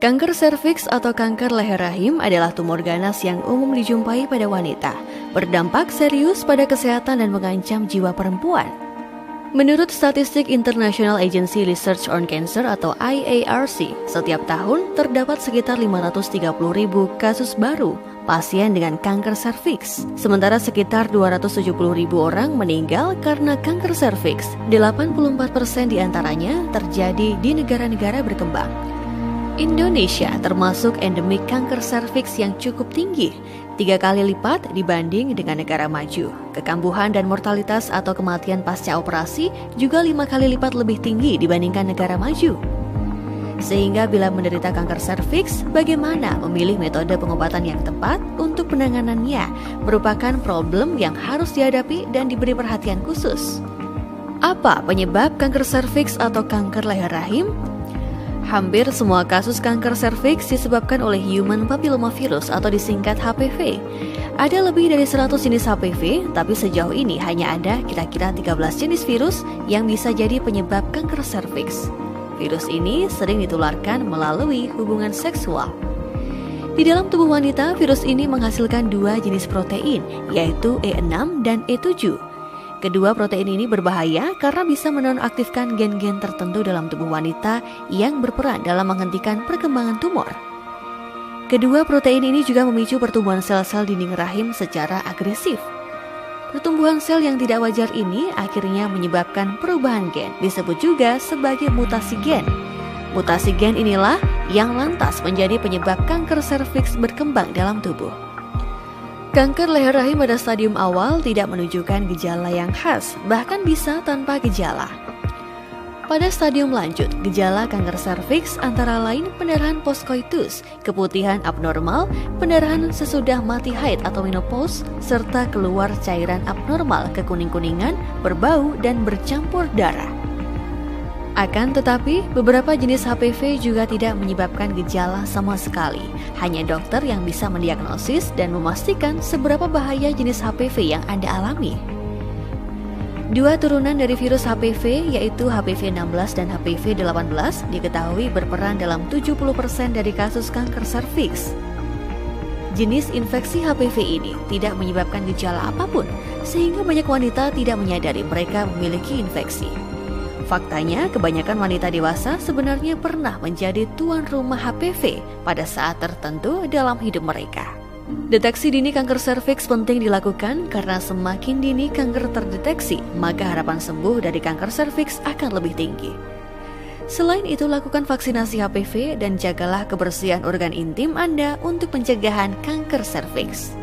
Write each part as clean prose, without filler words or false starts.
Kanker serviks atau kanker leher rahim adalah tumor ganas yang umum dijumpai pada wanita, berdampak serius pada kesehatan dan mengancam jiwa perempuan. Menurut statistik International Agency Research on Cancer atau IARC, setiap tahun terdapat sekitar 530.000 kasus baru pasien dengan kanker serviks. Sementara sekitar 270.000 orang meninggal karena kanker serviks. 84% diantaranya terjadi di negara-negara berkembang. Indonesia termasuk endemik kanker serviks yang cukup tinggi, 3 kali lipat dibanding dengan negara maju. Kekambuhan dan mortalitas atau kematian pasca operasi juga 5 kali lipat lebih tinggi dibandingkan negara maju. Sehingga bila menderita kanker serviks, bagaimana memilih metode pengobatan yang tepat untuk penanganannya merupakan problem yang harus dihadapi dan diberi perhatian khusus. Apa penyebab kanker serviks atau kanker leher rahim? Hampir semua kasus kanker serviks disebabkan oleh human papillomavirus atau disingkat HPV. Ada lebih dari 100 jenis HPV, tapi sejauh ini hanya ada kira-kira 13 jenis virus yang bisa jadi penyebab kanker serviks. Virus ini sering ditularkan melalui hubungan seksual. Di dalam tubuh wanita, virus ini menghasilkan 2 jenis protein, yaitu E6 dan E7. Kedua protein ini berbahaya karena bisa menonaktifkan gen-gen tertentu dalam tubuh wanita yang berperan dalam menghentikan perkembangan tumor. Kedua protein ini juga memicu pertumbuhan sel-sel dinding rahim secara agresif. Pertumbuhan sel yang tidak wajar ini akhirnya menyebabkan perubahan gen, disebut juga sebagai mutasi gen. Mutasi gen inilah yang lantas menjadi penyebab kanker serviks berkembang dalam tubuh. Kanker leher rahim pada stadium awal tidak menunjukkan gejala yang khas, bahkan bisa tanpa gejala. Pada stadium lanjut, gejala kanker serviks antara lain pendarahan postkoitus, keputihan abnormal, pendarahan sesudah mati haid atau menopause, serta keluar cairan abnormal kekuning-kuningan, berbau, dan bercampur darah. Akan tetapi, beberapa jenis HPV juga tidak menyebabkan gejala sama sekali. Hanya dokter yang bisa mendiagnosis dan memastikan seberapa bahaya jenis HPV yang Anda alami. 2 turunan dari virus HPV yaitu HPV 16 dan HPV 18 diketahui berperan dalam 70% dari kasus kanker serviks. Jenis infeksi HPV ini tidak menyebabkan gejala apapun, sehingga banyak wanita tidak menyadari mereka memiliki infeksi. Faktanya, kebanyakan wanita dewasa sebenarnya pernah menjadi tuan rumah HPV pada saat tertentu dalam hidup mereka. Deteksi dini kanker serviks penting dilakukan karena semakin dini kanker terdeteksi, maka harapan sembuh dari kanker serviks akan lebih tinggi. Selain itu, lakukan vaksinasi HPV dan jagalah kebersihan organ intim Anda untuk pencegahan kanker serviks.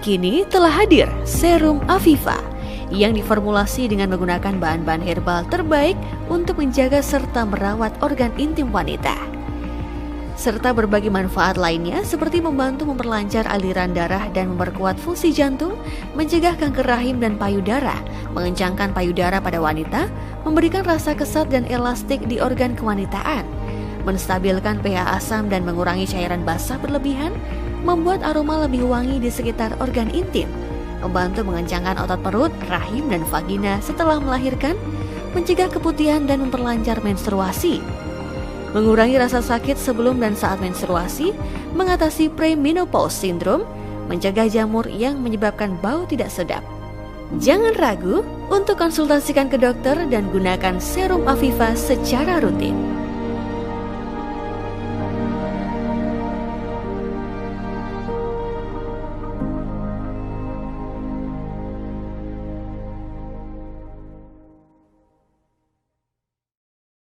Kini telah hadir Serum Aviva yang diformulasi dengan menggunakan bahan-bahan herbal terbaik untuk menjaga serta merawat organ intim wanita. Serta berbagai manfaat lainnya seperti membantu memperlancar aliran darah dan memperkuat fungsi jantung, mencegah kanker rahim dan payudara, mengencangkan payudara pada wanita, memberikan rasa kesat dan elastik di organ kewanitaan, menstabilkan pH asam dan mengurangi cairan basah berlebihan, membuat aroma lebih wangi di sekitar organ intim, membantu mengencangkan otot perut, rahim, dan vagina setelah melahirkan, mencegah keputihan dan memperlancar menstruasi, mengurangi rasa sakit sebelum dan saat menstruasi, mengatasi premenopause syndrome, mencegah jamur yang menyebabkan bau tidak sedap. Jangan ragu untuk konsultasikan ke dokter dan gunakan Serum Aviva secara rutin.